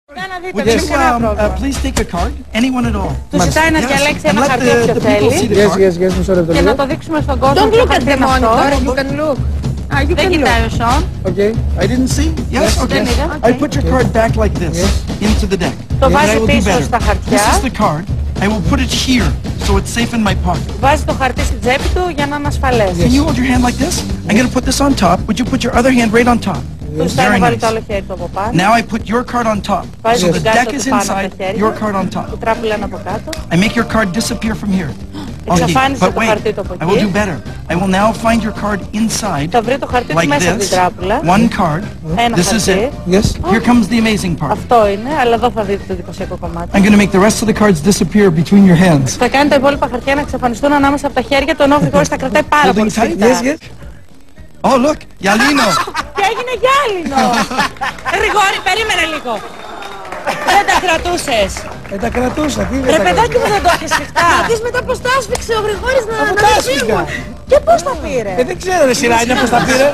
Would you please take a card? Anyone at all? Του ζητάει να διαλέξει ένα χαρτί όποιο θέλει. Μισό λεπτό. Και να το δείξουμε στον κόσμο. Don't look at the monitor, you can look. Δεν κοιτάει ο Σον. Okay. I didn't see? Yes? Okay. I put your card back like this, into the deck. Το And I βάζει will do πίσω better. στα This χαρτιά. is the card. I will put it here, so it's safe in my pocket. Βάζει το χαρτί στην τσέπη του για να είναι ασφαλές. Can you hold your hand like this? I'm going to put this on top. Would you put your other hand right on top? Του ζητάει Very να βάλει nice. το άλλο χέρι του από πάνω. Now I put your card on top. Βάζει So την the κάρτα deck is του πάνω από inside, τα χέρια. your card on top. Η τράπουλα είναι από κάτω. I make your card disappear from here. Εξαφάνισε But το wait, χαρτί του από I will do εκεί. better. I will now find your card inside, Θα βρει το χαρτί του like μέσα από this. την τράπουλα. One card. Ένα This is χαρτί. it. Yes. Here comes the amazing part. Αυτό είναι, αλλά εδώ θα δείτε το εντυπωσιακό κομμάτι. I'm going to make the rest of the cards disappear between your hands. Θα κάνει τα υπόλοιπα χαρτιά να εξαφανιστούν ανάμεσα από τα χέρια του, ενώ ο Γρηγόρης τα κρατάει πάρα πολύ Holding tight? σφιχτά. Yes, yes. Oh, look, Yalino. Και έγινε γυάλινο. Γρηγόρη, περίμενε λίγο. Δεν τα κρατούσες. Τα κρατούσα. Τι Ρε παιδάκι μου, δεν το έχεις σφιχτά. Να δεις μετά πως τα άσφιξε ο Γρηγόρης να Από τα μην άσφιγγα. φύγουν. Και πώς τα πήρε. Δεν ξέρω ρε σειρά, είναι πως τα πήρε.